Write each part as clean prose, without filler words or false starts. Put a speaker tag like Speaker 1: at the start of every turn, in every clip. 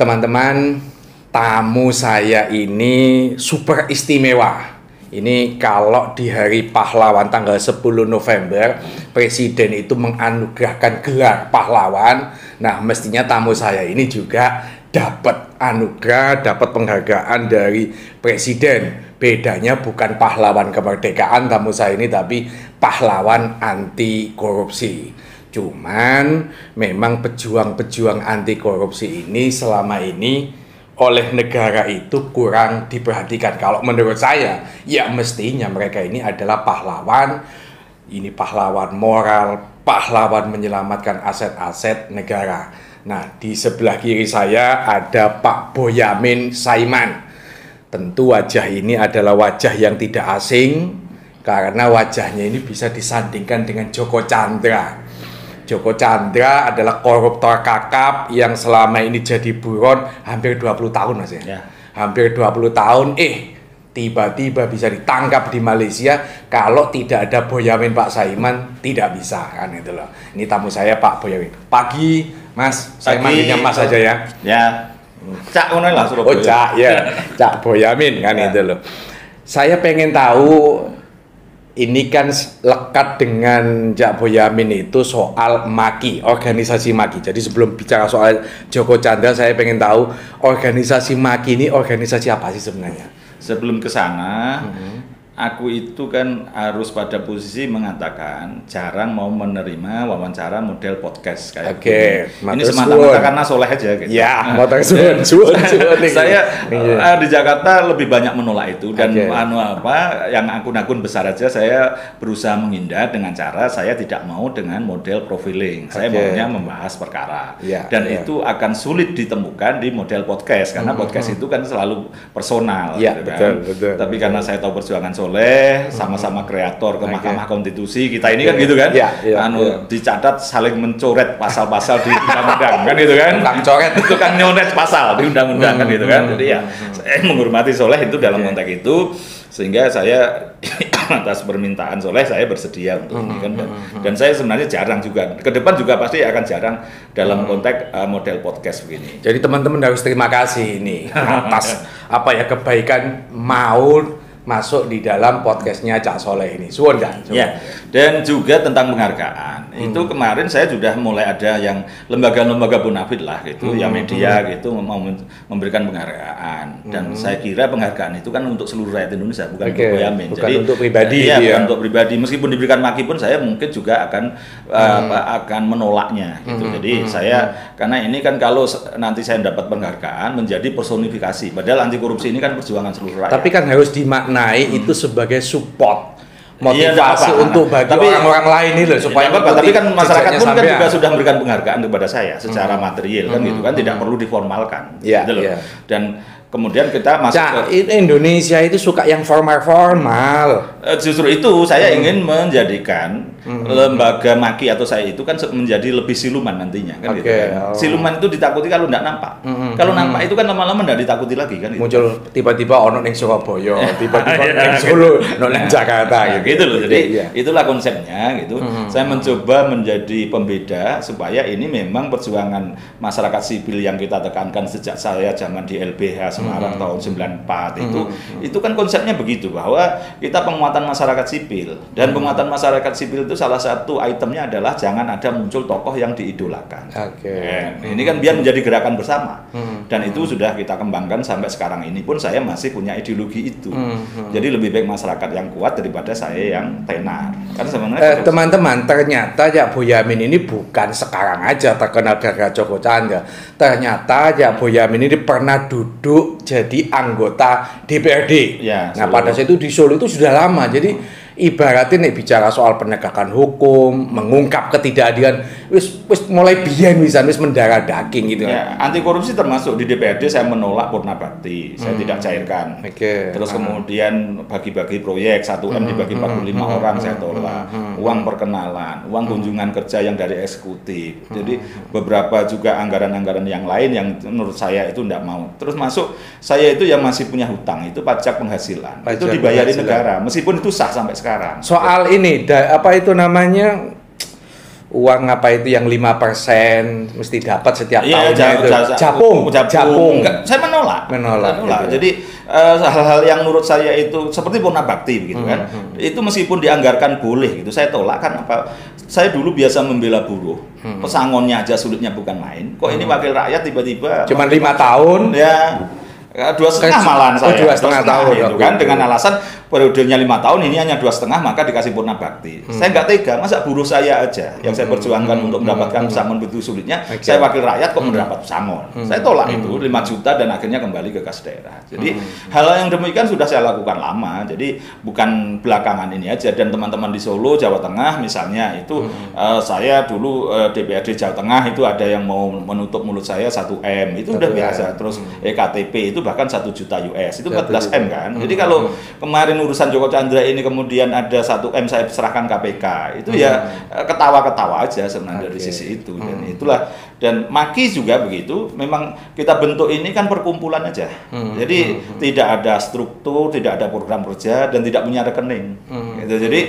Speaker 1: Teman-teman, tamu saya ini super istimewa. Ini kalau di Hari Pahlawan tanggal 10 November, Presiden itu menganugerahkan gelar pahlawan. Nah, mestinya tamu saya ini juga dapat anugerah, dapat penghargaan dari Presiden. Bedanya bukan pahlawan kemerdekaan tamu saya ini, tapi pahlawan anti korupsi. Cuman memang pejuang-pejuang anti korupsi ini selama ini oleh negara itu kurang diperhatikan. Kalau menurut saya, ya mestinya mereka ini adalah pahlawan. Ini pahlawan moral, pahlawan menyelamatkan aset-aset negara. Nah, di sebelah kiri saya ada Pak Boyamin Saiman. Tentu wajah ini adalah wajah yang tidak asing, karena wajahnya ini bisa disandingkan dengan Joko Chandra. Joko Chandra adalah koruptor kakap yang selama ini jadi buron hampir 20 tahun Mas ya. Hampir 20 tahun tiba-tiba bisa ditangkap di Malaysia. Kalau tidak ada Boyamin Pak Saiman tidak bisa kan itu loh. Ini tamu saya Pak Boyamin. Pagi Mas, saya manggilnya Mas aja ya.
Speaker 2: Ya. Cak ngono lah Surabaya.
Speaker 1: Oh Cak ya. Cak Boyamin kan itu loh. Saya pengen tahu, ini kan lekat dengan Cak Boyamin itu soal MAKI, organisasi MAKI. Jadi sebelum bicara soal Joko Chandra, saya pengen tahu organisasi MAKI ini organisasi apa sih sebenarnya?
Speaker 2: Sebelum ke sana, aku itu kan harus pada posisi mengatakan jarang mau menerima wawancara model podcast kayak
Speaker 1: ini
Speaker 2: semata-mata karena soleh aja gitu.
Speaker 1: Ya, suun.
Speaker 2: Saya di Jakarta lebih banyak menolak itu dan yang akun-akun besar aja saya berusaha menghindar dengan cara saya tidak mau dengan model profiling. Saya maunya membahas perkara. Itu akan sulit ditemukan di model podcast karena podcast itu kan selalu personal gitu kan.
Speaker 1: Betul.
Speaker 2: Tapi karena saya tahu perjuangan soleh, sama-sama kreator ke Mahkamah Konstitusi, kita ini kan gitu kan, dicatat saling mencoret pasal-pasal di undang-undang kan gitu kan, tukang nyoret pasal di undang-undang kan gitu kan, jadi ya saya menghormati soleh itu dalam konteks itu, sehingga saya atas permintaan soleh saya bersedia untuk ini kan, dan saya sebenarnya jarang juga, ke depan juga pasti akan jarang dalam konteks model podcast begini.
Speaker 1: Jadi teman-teman harus terima kasih ini atas kebaikan mau masuk di dalam podcastnya Cak Soleh ini. Suwun kan?
Speaker 2: Ya. Dan juga tentang penghargaan. Itu kemarin saya sudah mulai ada yang lembaga-lembaga bonafit lah gitu, yang media gitu mau memberikan penghargaan. Dan saya kira penghargaan itu kan untuk seluruh rakyat Indonesia, bukan untuk Boyamin.
Speaker 1: Bukan jadi untuk pribadi.
Speaker 2: Bukan untuk pribadi. Meskipun diberikan MAKI pun saya mungkin juga akan menolaknya gitu. Jadi saya karena ini kan kalau nanti saya dapat penghargaan menjadi personifikasi. Padahal anti korupsi ini kan perjuangan seluruh rakyat.
Speaker 1: Tapi kan harus itu sebagai support, motivasi untuk bagi orang-orang lain ini loh, supaya
Speaker 2: tapi kan masyarakat pun kan juga sudah memberikan penghargaan kepada saya secara material kan gitu kan, tidak perlu diformalkan gitu loh. Dan kemudian kita masuk
Speaker 1: Indonesia itu suka yang formal.
Speaker 2: Justru itu saya ingin menjadikan lembaga MAKI atau saya itu kan menjadi lebih siluman nantinya kan gitu kan. Siluman itu ditakuti kalau tidak nampak. Kalau nampak itu kan lama-lama tidak ditakuti lagi kan.
Speaker 1: Muncul tiba-tiba ono ning Surabaya, tiba-tiba ning Solo, ono ning Jakarta
Speaker 2: gitu loh. Jadi itulah konsepnya gitu. Saya mencoba menjadi pembeda supaya ini memang perjuangan masyarakat sipil yang kita tekankan sejak saya zaman di LBH Semarang tahun 94 itu kan konsepnya begitu, bahwa kita penguatan masyarakat sipil, dan penguatan masyarakat sipil itu salah satu itemnya adalah jangan ada muncul tokoh yang diidolakan. Ini kan biar menjadi gerakan bersama, dan itu sudah kita kembangkan sampai sekarang ini pun saya masih punya ideologi itu. Jadi lebih baik masyarakat yang kuat daripada saya yang tenar. Kan sebenarnya
Speaker 1: teman-teman, ternyata Cak Boyamin ini bukan sekarang aja terkenal gara-gara Joko Chandra. Ternyata Cak Boyamin ini pernah duduk jadi anggota DPRD. Nah, pada saat itu di Solo itu sudah lama. Jadi ibaratnya nih bicara soal penegakan hukum, mengungkap ketidakadilan, wis mulai biyen wis mendarah daging gitu.
Speaker 2: Anti korupsi termasuk di DPRD saya menolak purna bakti, saya tidak cairkan. Terus kemudian bagi-bagi proyek 1M dibagi 45 orang saya tolak. Uang perkenalan, uang kunjungan kerja yang dari eksekutif. Jadi beberapa juga anggaran-anggaran yang lain yang menurut saya itu tidak mau. Terus masuk saya itu yang masih punya hutang, itu pajak penghasilan. Itu dibayari negara, meskipun itu sah sampai sekarang.
Speaker 1: Soal ini apa itu namanya, uang apa itu yang 5% mesti dapat setiap
Speaker 2: Iya,
Speaker 1: tahunnya itu. Japung.
Speaker 2: Enggak, saya menolak.
Speaker 1: Gitu.
Speaker 2: Jadi hal-hal yang menurut saya itu seperti Purna Bakti begitu kan. Itu meskipun dianggarkan boleh gitu, saya tolak kan apa? Saya dulu biasa membela buruh. Pesangonnya aja sulitnya bukan main. Kok ini wakil rakyat tiba-tiba
Speaker 1: cuman 5 tahun
Speaker 2: ya 2,5 malahan saya.
Speaker 1: 2,5 tahun
Speaker 2: itu kan dengan alasan periodenya 5 tahun ini hanya 2,5 maka dikasih Purna Bakti. Saya nggak tega, masa buruh saya aja yang saya perjuangkan untuk mendapatkan pesangon begitu sulitnya, saya wakil rakyat kok mendapat pesangon. Saya tolak itu 5 juta dan akhirnya kembali ke kas daerah. Jadi hal yang demikian sudah saya lakukan lama. Jadi bukan belakangan ini aja, dan teman-teman di Solo, Jawa Tengah misalnya itu saya dulu DPRD Jawa Tengah itu ada yang mau menutup mulut saya 1M, itu udah biasa. Terus EKTP itu bahkan 1 juta US, itu 14M kan. Jadi kalau kemarin urusan Joko Chandra ini kemudian ada 1M saya serahkan KPK, itu ya ketawa-ketawa aja sebenarnya dari sisi itu. Dan itulah, dan Maki juga begitu, memang kita bentuk ini kan perkumpulan aja. Jadi tidak ada struktur, tidak ada program kerja, dan tidak punya rekening. Gitu. Jadi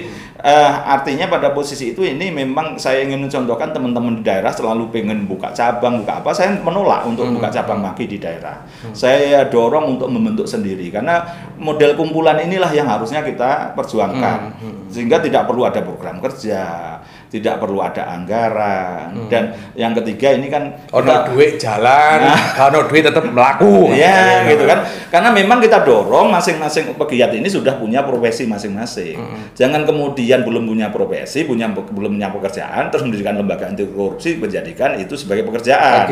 Speaker 2: artinya pada posisi itu ini memang saya ingin mencontohkan teman-teman di daerah selalu pengen buka cabang, buka apa, saya menolak untuk buka cabang Maki di daerah. Saya dorong untuk membentuk sendiri, karena model kumpulan inilah yang harusnya kita perjuangkan, sehingga tidak perlu ada program kerja, tidak perlu ada anggaran, dan yang ketiga ini kan
Speaker 1: ono duit jalan, kalau duit tetap melaku.
Speaker 2: Ya, gitu kan. Karena memang kita dorong masing-masing pegiat ini sudah punya profesi masing-masing. Jangan kemudian belum punya profesi, belum punya pekerjaan, terus mendirikan lembaga anti korupsi menjadikan itu sebagai pekerjaan.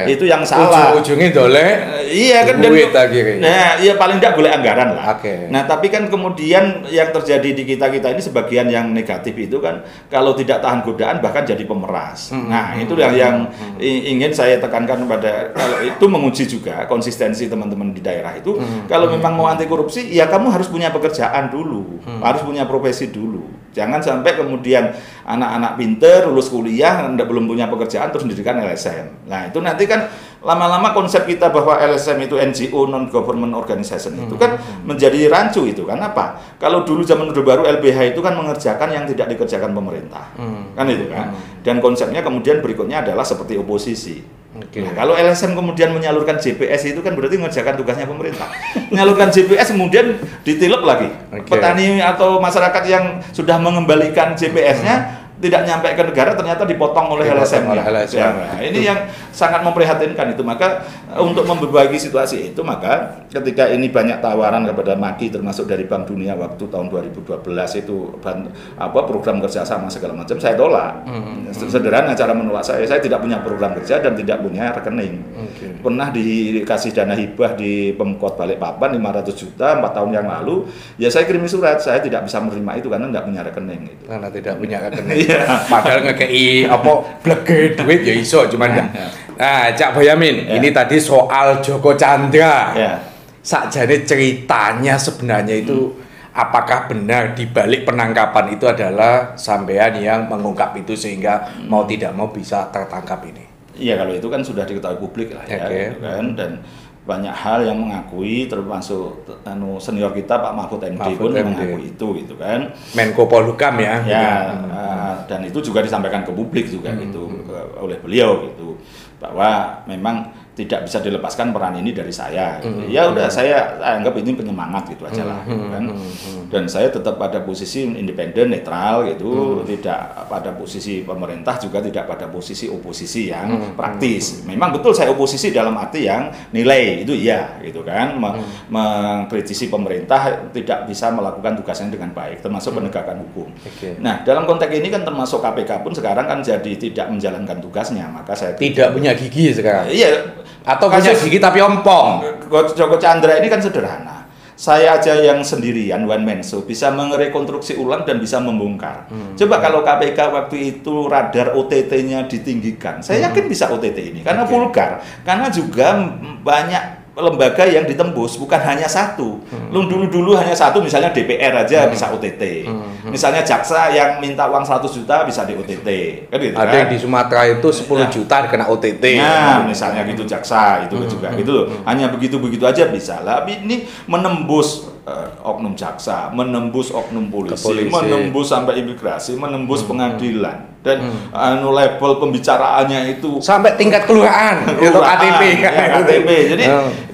Speaker 2: Itu yang salah.
Speaker 1: Ujung-ujungnya doleh.
Speaker 2: Iya kan,
Speaker 1: duit akhirnya.
Speaker 2: Nah, iya paling tidak boleh anggaran lah.
Speaker 1: Okay.
Speaker 2: Nah, tapi kan kemudian yang terjadi di kita ini sebagian yang negatif itu kan kalau tidak tahan godaan bahkan jadi pemeras. Nah, itu yang ingin saya tekankan pada, kalau itu menguji juga konsistensi teman-teman di daerah itu. Kalau memang mau anti korupsi, ya kamu harus punya pekerjaan dulu, harus punya profesi dulu. Jangan sampai kemudian anak-anak pinter lulus kuliah belum punya pekerjaan terus mendirikan LSM. Nah, itu nanti kan lama-lama konsep kita bahwa LSM itu NGO, non government organization itu kan menjadi rancu itu. Kan apa? Kalau dulu zaman Orde Baru LBH itu kan mengerjakan yang tidak dikerjakan pemerintah. Kan itu kan. Dan konsepnya kemudian berikutnya adalah seperti oposisi. Nah, kalau LSM kemudian menyalurkan JPS itu kan berarti mengerjakan tugasnya pemerintah. Menyalurkan JPS kemudian ditilep lagi. Petani atau masyarakat yang sudah mengembalikan JPS-nya tidak nyampe ke negara ternyata dipotong oleh LSM-nya. Ya, nah, ini yang sangat memprihatinkan itu. Maka untuk memperbaiki situasi itu, maka ketika ini banyak tawaran kepada Maki termasuk dari Bank Dunia waktu tahun 2012 itu program kerja sama segala macam, saya tolak. Sederhana cara menolak saya tidak punya program kerja dan tidak punya rekening. Pernah dikasih dana hibah di Pemkot Balikpapan 500 juta 4 tahun yang lalu, ya saya kirim surat, saya tidak bisa menerima itu karena tidak punya rekening itu.
Speaker 1: Karena tidak punya rekening. Padahal ngekei blege duit ya iso, cuman nah, Cak Boyamin, ini tadi soal Joko Chandra. Sakjane ceritanya sebenarnya itu apakah benar di balik penangkapan itu adalah sampean yang mengungkap itu sehingga mau tidak mau bisa tertangkap ini?
Speaker 2: Iya, kalau itu kan sudah diketahui publik lah ya, gitu kan, dan banyak hal yang mengakui, termasuk senior kita Pak Mahfud MD pun mengakui itu gitu kan.
Speaker 1: Menko Polhukam ya.
Speaker 2: Dan itu juga disampaikan ke publik juga gitu oleh beliau gitu, bahwa memang tidak bisa dilepaskan peran ini dari saya. Ya udah, saya anggap ini penyemangat gitu aja lah gitu kan. Dan saya tetap pada posisi independen, netral gitu, tidak pada posisi pemerintah juga tidak pada posisi oposisi yang praktis. Memang betul saya oposisi dalam arti yang nilai itu iya gitu kan, mengkritisi pemerintah tidak bisa melakukan tugasnya dengan baik, termasuk penegakan hukum. Nah, dalam konteks ini kan termasuk KPK pun sekarang kan jadi tidak menjalankan tugasnya, maka saya
Speaker 1: tidak punya gigi sekarang.
Speaker 2: Iya.
Speaker 1: Atau punya gigi tapi ompong.
Speaker 2: Joko Chandra ini kan sederhana. Saya aja yang sendirian one man show bisa merekonstruksi ulang dan bisa membongkar. Coba kalau KPK waktu itu radar OTT-nya ditinggikan, saya yakin bisa OTT ini karena vulgar. Karena juga banyak lembaga yang ditembus, bukan hanya satu. Dulu hanya satu, misalnya DPR aja bisa OTT. Misalnya jaksa yang minta uang 100 juta bisa di OTT. Kan gitu,
Speaker 1: ada yang di Sumatera itu 10 juta kena OTT.
Speaker 2: Nah, misalnya gitu jaksa itu juga gitu loh. Hanya begitu-begitu aja bisa lah. Tapi ini menembus oknum jaksa, menembus oknum polisi,
Speaker 1: Polisi.
Speaker 2: menembus sampai imigrasi, menembus pengadilan, dan level pembicaraannya itu
Speaker 1: Sampai tingkat kelurahan atau KTP.
Speaker 2: ya, KTP. Jadi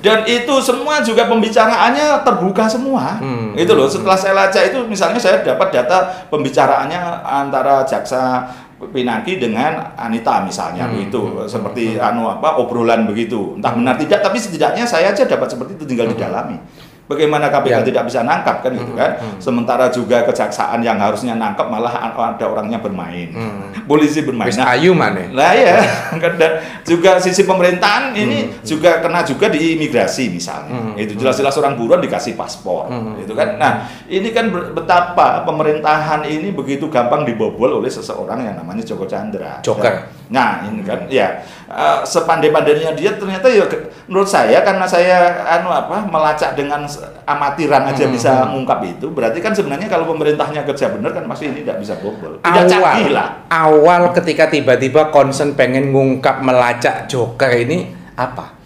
Speaker 2: dan itu semua juga pembicaraannya terbuka semua. Itu loh. Setelah saya lacak itu, misalnya saya dapat data pembicaraannya antara jaksa Pinangki dengan Anita misalnya begitu, seperti obrolan begitu, entah benar tidak, tapi setidaknya saya aja dapat seperti itu, tinggal didalami. Bagaimana KPK tidak bisa nangkap kan gitu kan? Sementara juga kejaksaan yang harusnya nangkap malah ada orangnya bermain, polisi bermain.
Speaker 1: Nah, ayu mana?
Speaker 2: Lah ya, dan juga sisi pemerintahan ini juga kena juga di imigrasi misalnya. Itu jelas-jelas orang buruan dikasih paspor, gitu kan. Nah, ini kan betapa pemerintahan ini begitu gampang dibobol oleh seseorang yang namanya Joko Chandra.
Speaker 1: Joker.
Speaker 2: Nah, ini kan ya sepandai-pandainya dia ternyata ya menurut saya, karena saya melacak dengan amatiran aja bisa mengungkap itu, berarti kan sebenarnya kalau pemerintahnya kerja benar kan pasti ini tidak bisa bobol. Tidak canggih lah.
Speaker 1: Awal ketika tiba-tiba concern pengen ngungkap melacak Joker ini apa?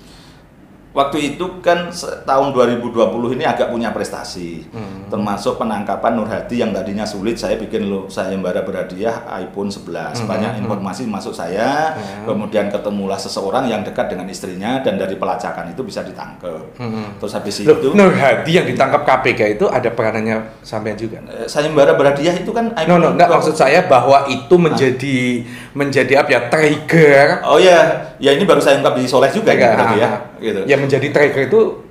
Speaker 2: Waktu itu kan tahun 2020 ini agak punya prestasi, termasuk penangkapan Nur Hadi yang tadinya sulit. Saya bikin sayembara berhadiah iPhone 11, banyak informasi masuk saya, kemudian ketemulah seseorang yang dekat dengan istrinya, dan dari pelacakan itu bisa ditangkap. Terus habis itu
Speaker 1: Nur Hadi yang ditangkap KPK itu ada peranannya sampean juga?
Speaker 2: Sayembara berhadiah itu kan
Speaker 1: iPhone. Enggak, maksud saya bahwa itu menjadi apa ya, trigger.
Speaker 2: Oh ya, ini baru saya ungkap di Soleh juga gitu ya. Gitu.
Speaker 1: Ya, menjadi trigger itu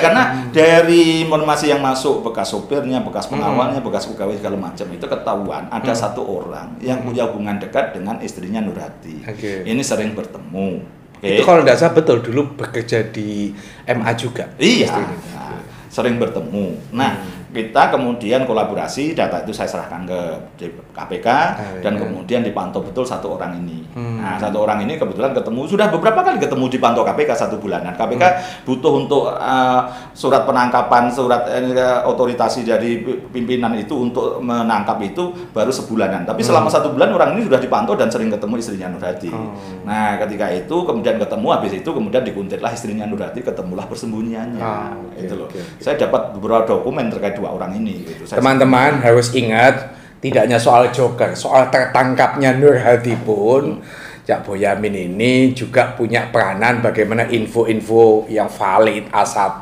Speaker 2: karena dari informasi yang masuk, bekas sopirnya, bekas pengawalnya, bekas pegawai segala macam itu ketahuan ada satu orang yang punya hubungan dekat dengan istrinya Nur Hadi. Ini sering bertemu.
Speaker 1: Itu kalau tidak salah betul dulu bekerja di MA juga.
Speaker 2: Iya. Sering bertemu. Nah, kita kemudian kolaborasi, data itu saya serahkan ke KPK, dan kemudian dipantau betul satu orang ini. Nah, satu orang ini kebetulan ketemu, sudah beberapa kali ketemu dipantau KPK 1 bulanan. KPK butuh untuk surat penangkapan, surat otoritasi dari pimpinan itu untuk menangkap itu baru sebulanan. Tapi selama 1 bulan orang ini sudah dipantau dan sering ketemu istrinya Nur Hadi. Nah, ketika itu kemudian ketemu, habis itu kemudian dikuntetlah istrinya Nur Hadi, ketemulah persembunyiannya. Itu loh. Saya dapat beberapa dokumen terkait 2 orang ini. Gitu.
Speaker 1: Teman-teman harus ingat, tidak hanya soal Joker, soal tertangkapnya Nur Hadi pun, Cak Boyamin ini juga punya peranan bagaimana info-info yang valid A1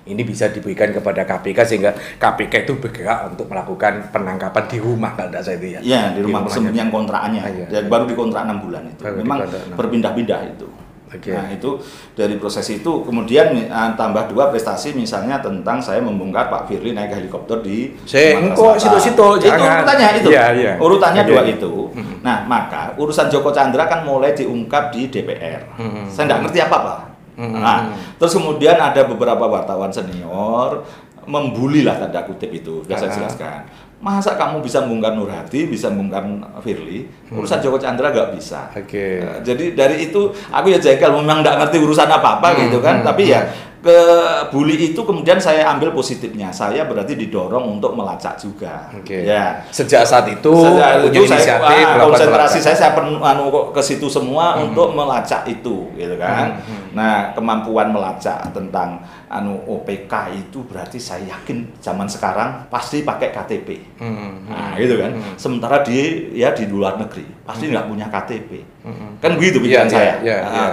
Speaker 1: ini bisa diberikan kepada KPK, sehingga KPK itu bergerak untuk melakukan penangkapan di rumah, kalau tidak saya itu ya.
Speaker 2: Iya, di rumah persembunyian kontrakannya. Dan baru dikontrak 6 bulan itu. Memang berpindah-pindah itu. Nah, itu dari proses itu kemudian tambah 2 prestasi, misalnya tentang saya membongkar Pak Firly naik helikopter di
Speaker 1: situ-situ.
Speaker 2: Itu urutannya itu.
Speaker 1: Iya.
Speaker 2: Urutannya 2 itu. Nah, maka urusan Joko Chandra kan mulai diungkap di DPR. Saya nggak ngerti apa-apa. Nah, terus kemudian ada beberapa wartawan senior membuli lah, tanda kutip itu. Sudah saya jelaskan. Masa kamu bisa membongkar Nur Hadi, bisa membongkar Firly, urusan Joko Chandra nggak bisa. Jadi dari itu aku ya jengkel, memang nggak ngerti urusan apa-apa gitu kan. Tapi ya ke bully itu kemudian saya ambil positifnya. Saya berarti didorong untuk melacak juga. Ya.
Speaker 1: Sejak saat itu punya inisiatif,
Speaker 2: konsentrasi saya ke situ semua untuk melacak itu, gitu kan. Nah, kemampuan melacak tentang OPK itu berarti saya yakin zaman sekarang pasti pakai KTP. Nah, gitu kan. Sementara di luar negeri pasti nggak punya KTP. Kan begitu pikiran saya.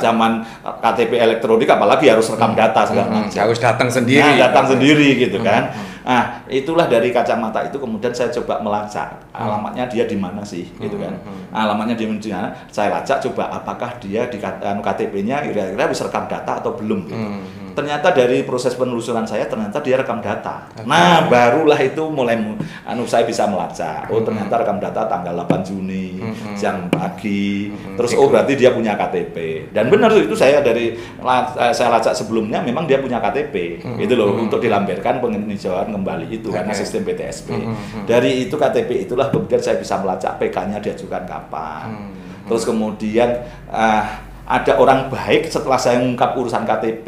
Speaker 2: Zaman KTP elektronik apalagi harus rekam data segala macam.
Speaker 1: Harus datang sendiri.
Speaker 2: Datang sendiri gitu kan. Nah, itulah dari kacamata itu kemudian saya coba melacak alamatnya dia di mana sih, gitu kan. Alamatnya dia di mana? Saya lacak coba apakah dia di KTP-nya kira-kira bisa rekam data atau belum gitu. Ternyata dari proses penelusuran saya ternyata dia rekam data. Nah, barulah itu mulai saya bisa melacak. Oh, ternyata rekam data tanggal 8 Juni siang pagi. Terus berarti dia punya KTP. Dan benar itu saya saya lacak sebelumnya memang dia punya KTP. Gitu loh, untuk dilampirkan peninjauan kembali itu karena sistem PTSP. Dari itu KTP itulah kemudian saya bisa melacak PK-nya diajukan kapan. Terus kemudian ada orang baik setelah saya mengungkap urusan KTP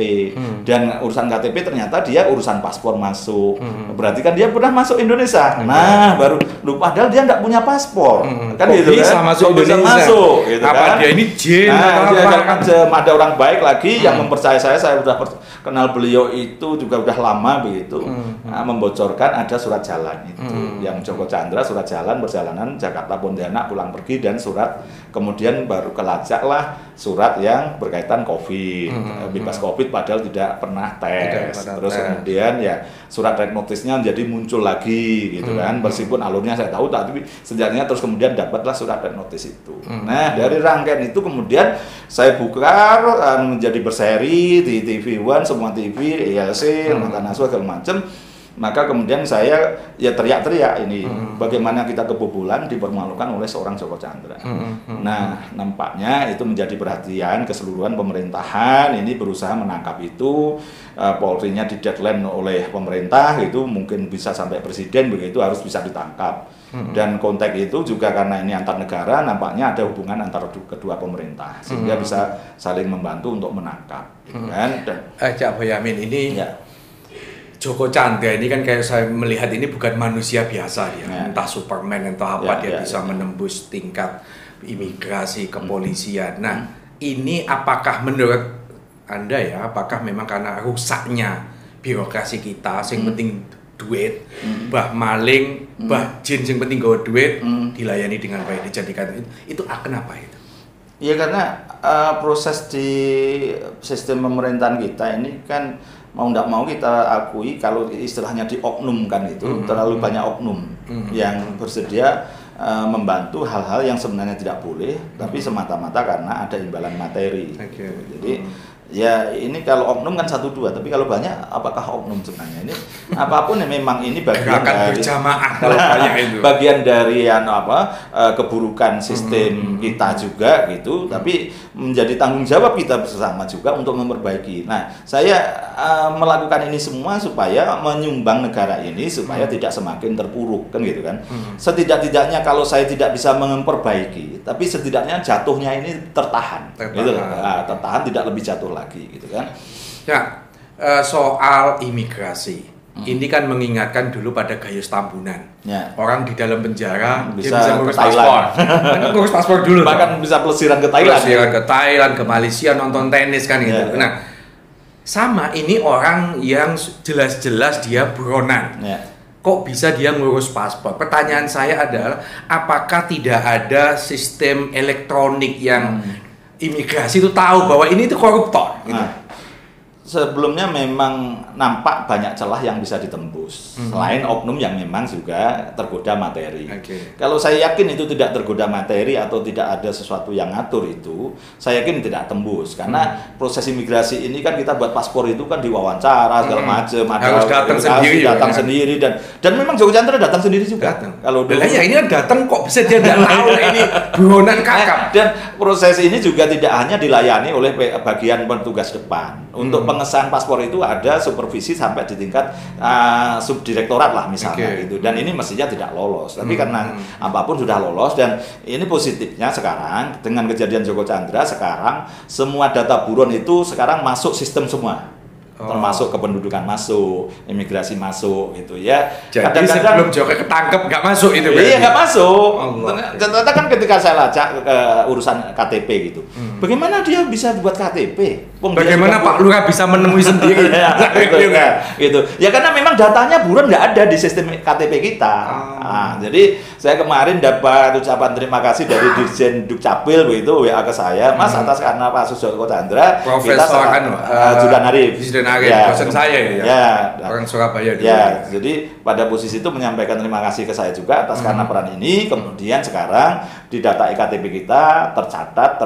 Speaker 2: dan urusan KTP ternyata dia urusan paspor masuk, berarti kan dia pernah masuk Indonesia. Nah baru padahal dia nggak punya paspor, kan
Speaker 1: kok
Speaker 2: gitu
Speaker 1: bisa
Speaker 2: kan?
Speaker 1: masuk
Speaker 2: Kok bisa
Speaker 1: Indonesia?
Speaker 2: masuk, gitu
Speaker 1: Apa
Speaker 2: kan?
Speaker 1: dia ini jin
Speaker 2: Nah,
Speaker 1: atau
Speaker 2: dia
Speaker 1: apa?
Speaker 2: kan ada orang baik lagi yang mempercayai saya udah kenal beliau itu juga udah lama begitu, membocorkan ada surat jalan itu, yang Joko Chandra surat jalan perjalanan Jakarta Pontianak pulang pergi dan surat kemudian baru kelacak lah surat yang berkaitan COVID, bebas COVID padahal tidak pernah tes. Terus kemudian ya surat red notice-nya jadi muncul lagi gitu kan, meskipun alurnya saya tahu tapi sejatinya terus kemudian dapatlah surat red notice itu. Nah dari rangkaian itu kemudian saya buka menjadi berseri di TV One, semua TV, ILC, Mata Naswa segala macam. Maka kemudian saya ya teriak-teriak ini bagaimana kita kebobolan dipermalukan oleh seorang Joko Chandra. Nah nampaknya itu menjadi perhatian keseluruhan pemerintahan, ini berusaha menangkap itu, Polri-nya di deadline oleh pemerintah itu mungkin bisa sampai presiden begitu harus bisa ditangkap. Dan konteks itu juga karena ini antar negara nampaknya ada hubungan antara kedua pemerintah sehingga bisa saling membantu untuk menangkap. Kan?
Speaker 1: Cak Boyamin ini.
Speaker 2: Ya.
Speaker 1: Joko Chandra ini kan kayak saya melihat ini bukan manusia biasa dia, entah Superman entah apa dia bisa menembus tingkat imigrasi kepolisian. Nah, ini apakah menurut Anda ya, apakah memang karena rusaknya birokrasi kita, yang penting duit, bah maling, bah jin yang penting gawe duit, dilayani dengan baik dijadikan itu kenapa itu?
Speaker 2: Ya karena proses di sistem pemerintahan kita ini kan mau tidak mau kita akui kalau istilahnya dioknumkan itu terlalu banyak oknum yang bersedia membantu hal-hal yang sebenarnya tidak boleh tapi semata-mata karena ada imbalan materi. Jadi ya ini kalau oknum kan 1-2 tapi kalau banyak apakah oknum sebenarnya ini apapun yang memang ini bagian dari
Speaker 1: berjamaah kalau banyak itu
Speaker 2: bagian dari keburukan sistem kita juga gitu tapi menjadi tanggung jawab kita bersama juga untuk memperbaiki. Nah saya melakukan ini semua supaya menyumbang negara ini supaya tidak semakin terpuruk kan gitu kan. Setidak-tidaknya kalau saya tidak bisa memperbaiki tapi setidaknya jatuhnya ini tertahan. Gitu. Tertahan tidak lebih jatuh lagi gitu kan.
Speaker 1: Ya, soal imigrasi. Ini kan mengingatkan dulu pada Gayus Tambunan.
Speaker 2: Ya.
Speaker 1: Orang di dalam penjara
Speaker 2: bisa
Speaker 1: ngurus paspor. Ngurus paspor dulu.
Speaker 2: Bahkan bisa pelesiran ke Thailand.
Speaker 1: Pelesiran ke Thailand, ke Malaysia nonton tenis kan gitu. Nah, sama ini orang yang jelas-jelas dia buronan. Kok bisa dia ngurus paspor? Pertanyaan saya adalah apakah tidak ada sistem elektronik yang imigrasi itu tahu bahwa ini itu koruptor gitu.
Speaker 2: Sebelumnya memang nampak banyak celah yang bisa ditembus selain oknum yang memang juga tergoda materi. Kalau saya yakin itu tidak tergoda materi atau tidak ada sesuatu yang ngatur itu, saya yakin tidak tembus karena proses imigrasi ini kan kita buat paspor itu kan diwawancara segala macam,
Speaker 1: harus datang sendiri
Speaker 2: dan memang Joko Chandra datang sendiri juga. Kalau dulu
Speaker 1: ya ini kan datang kok bisa dia tidak tahu ini buronan kakap.
Speaker 2: Dan proses ini juga tidak hanya dilayani oleh bagian petugas depan. Untuk pengesahan paspor itu ada supervisi sampai di tingkat subdirektorat lah misalnya gitu. Dan ini mestinya tidak lolos. Tapi karena apapun sudah lolos dan ini positifnya sekarang dengan kejadian Joko Chandra sekarang semua data buron itu sekarang masuk sistem semua. Termasuk kependudukan masuk, imigrasi masuk gitu ya.
Speaker 1: Jadi sebelum Joko ketangkep nggak masuk itu berarti?
Speaker 2: Iya nggak masuk. Ternyata kan ketika saya lacak ke urusan KTP gitu, bagaimana dia bisa buat KTP?
Speaker 1: Bagaimana Pak Lurah bisa menemui sendiri?
Speaker 2: Gitu. Ya karena memang datanya buron nggak ada di sistem KTP kita. Jadi saya kemarin dapat ucapan terima kasih dari Dirjen Dukcapil begitu WA ke saya, Mas atas karena Pak Joko Chandra,
Speaker 1: Profesor
Speaker 2: Judan Arif.
Speaker 1: Dosen saya orang Surabaya dulu.
Speaker 2: Ya, jadi pada posisi itu menyampaikan terima kasih ke saya juga atas karena peran ini. Kemudian sekarang di data EKTP kita tercatat,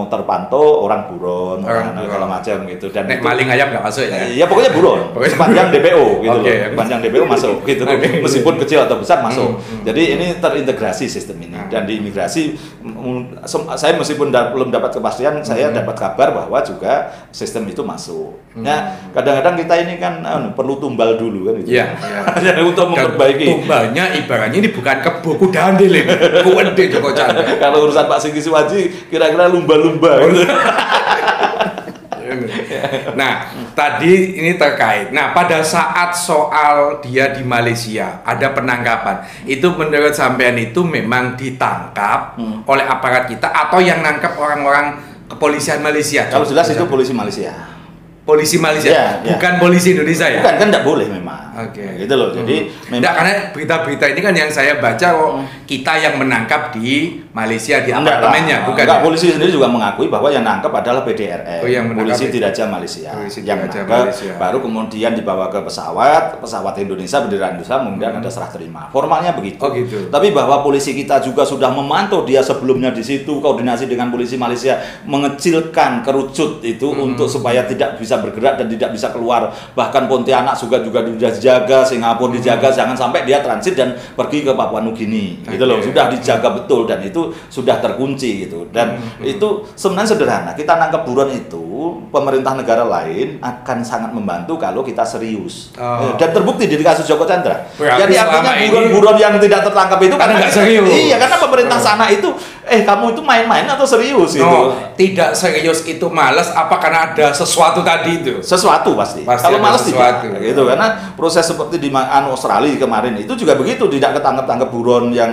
Speaker 2: terpantau orang buron, segala macam gitu. Dan
Speaker 1: nek maling ayam nggak masuk ya?
Speaker 2: Iya pokoknya buron, sepanjang DPO gitu loh. Sepanjang DPO masuk gitu, meskipun kecil atau besar masuk. Jadi ini terintegrasi sistem ini. Dan di imigrasi saya meskipun belum dapat kepastian, saya dapat kabar bahwa juga sistem itu masuk. Nah, kadang-kadang kita ini kan perlu tumbal dulu kan gitu.
Speaker 1: Iya.
Speaker 2: Untuk memperbaiki.
Speaker 1: Tumbalnya ibaratnya ini bukan kebo kudandel ini. Kuwede Joko Chandra.
Speaker 2: Kalau urusan Pak Singgi Suwaji kira-kira lumba-lumba. Gitu.
Speaker 1: Nah, tadi ini terkait. Nah, pada saat soal dia di Malaysia ada penangkapan, itu menurut sampean itu memang ditangkap oleh aparat kita atau yang nangkap orang-orang kepolisian Malaysia?
Speaker 2: Kalau jelas itu polisi Malaysia.
Speaker 1: Polisi Malaysia,
Speaker 2: Ya,
Speaker 1: bukan polisi Indonesia ya?
Speaker 2: Bukan, kan tidak boleh memang.
Speaker 1: Oke.
Speaker 2: Gitu loh. Jadi
Speaker 1: Enggak, karena berita-berita ini kan yang saya baca kita yang menangkap di Malaysia di apartemennya, bukan?
Speaker 2: Enggak,
Speaker 1: Ya?
Speaker 2: polisi sendiri juga mengakui bahwa yang nangkap adalah PDRN,
Speaker 1: Oh, yang menangkap
Speaker 2: polisi Diraja Malaysia.
Speaker 1: Polisi
Speaker 2: yang
Speaker 1: Diraja
Speaker 2: menangkap,
Speaker 1: Malaysia.
Speaker 2: baru kemudian dibawa ke pesawat Indonesia bendera Indonesia, kemudian ada serah terima. Formalnya begitu.
Speaker 1: Oh, gitu.
Speaker 2: Tapi bahwa polisi kita juga sudah memantau dia sebelumnya di situ, koordinasi dengan polisi Malaysia, mengecilkan kerucut itu untuk supaya tidak bisa bergerak dan tidak bisa keluar. Bahkan Pontianak juga sudah dijaga, Singapura dijaga, jangan sampai dia transit dan pergi ke Papua Nugini. Gitu loh, sudah dijaga betul dan itu sudah terkunci gitu. Dan itu sebenarnya sederhana. Kita nangkep buron itu, pemerintah negara lain akan sangat membantu kalau kita serius. Dan terbukti di kasus Joko Chandra. Jadi artinya buron-buron yang tidak tertangkap itu karena
Speaker 1: nggak serius.
Speaker 2: Iya, karena pemerintah sana itu kamu itu main-main atau serius gitu.
Speaker 1: Tidak serius itu malas apa karena ada sesuatu tadi itu?
Speaker 2: Sesuatu pasti. Kalau malas tidak gitu, karena proses seperti di Australia kemarin itu juga begitu, tidak ketangkep-tangkep buron yang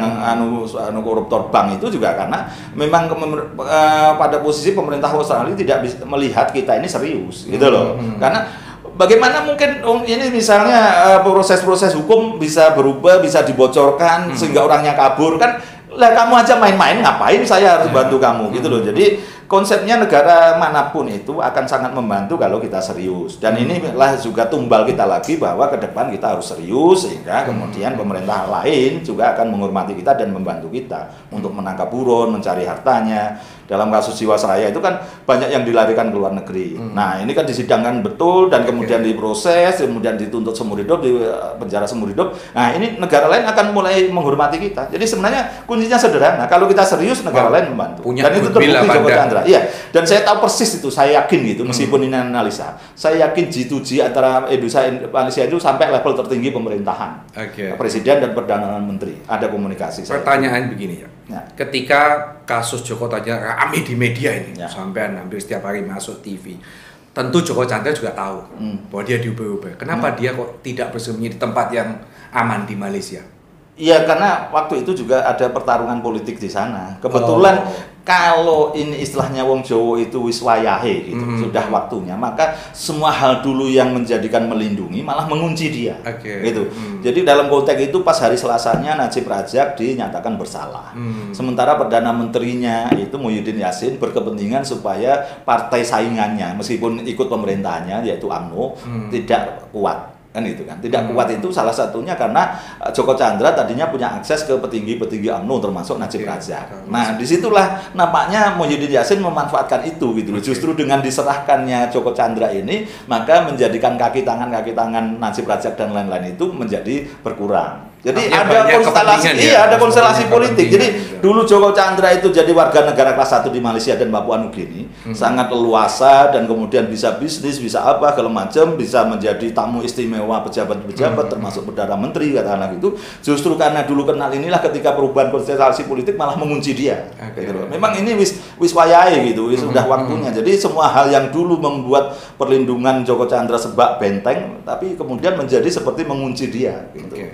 Speaker 2: koruptor bank itu juga karena memang pada posisi pemerintah Australia tidak bisa melihat kita ini serius gitu loh. Karena bagaimana mungkin ini misalnya proses-proses hukum bisa berubah, bisa dibocorkan sehingga orangnya kabur kan. Lah kamu aja main-main, ngapain saya harus bantu kamu gitu loh. Jadi konsepnya negara manapun itu akan sangat membantu kalau kita serius. Dan inilah juga tumbal kita lagi bahwa ke depan kita harus serius sehingga kemudian pemerintah lain juga akan menghormati kita dan membantu kita untuk menangkap buron, mencari hartanya. Dalam kasus Jiwasraya itu kan banyak yang dilarikan ke luar negeri. Nah, ini kan disidangkan betul dan kemudian diproses, kemudian dituntut seumur hidup, di penjara seumur hidup. Nah, ini negara lain akan mulai menghormati kita. Jadi sebenarnya kuncinya sederhana. Kalau kita serius, negara lain membantu. Dan itu terbukti Joko Chandra. Iya. Dan saya tahu persis itu, saya yakin gitu, meskipun ini analisa. Saya yakin G2G antara Indonesia dan Malaysia itu sampai level tertinggi pemerintahan. Presiden dan Perdana Menteri. Ada komunikasi.
Speaker 1: Pertanyaan begini ya. Ketika kasus Joko Chandra rame di media ini, sampai hampir setiap hari masuk TV. Tentu Joko Chandra juga tahu bahwa dia diubah-ubah. Kenapa dia kok tidak bersembunyi di tempat yang aman di Malaysia?
Speaker 2: Iya, karena waktu itu juga ada pertarungan politik di sana. Kebetulan kalau ini istilahnya wong Jawa itu wis wayahe gitu, sudah waktunya, maka semua hal dulu yang menjadikan melindungi malah mengunci dia. Gitu. Jadi dalam konteks itu pas hari Selasanya Najib Razak dinyatakan bersalah. Sementara Perdana Menterinya itu Muhyiddin Yassin berkepentingan supaya partai saingannya meskipun ikut pemerintahannya yaitu UMNO tidak kuat. Kan itu kan tidak kuat itu salah satunya karena Joko Chandra tadinya punya akses ke petinggi-petinggi UMNO termasuk Najib Razak. Nah disitulah nampaknya Muhyiddin Yassin memanfaatkan itu gitu loh. Justru dengan diserahkannya Joko Chandra ini maka menjadikan kaki tangan Najib Razak dan lain-lain itu menjadi berkurang. Jadi ada konstelasi, ada konstelasi politik. Jadi dulu Joko Chandra itu jadi warga negara kelas 1 di Malaysia dan Papua Nugini, sangat leluasa dan kemudian bisa bisnis, bisa apa segala macam, bisa menjadi tamu istimewa pejabat-pejabat termasuk Perdana Menteri katakanlah gitu. Justru karena dulu kenal inilah ketika perubahan konstelasi politik malah mengunci dia. Gitu. Memang ini wis wayahe gitu, wis sudah waktunya. Jadi semua hal yang dulu membuat perlindungan Joko Chandra sebab benteng, tapi kemudian menjadi seperti mengunci dia gitu.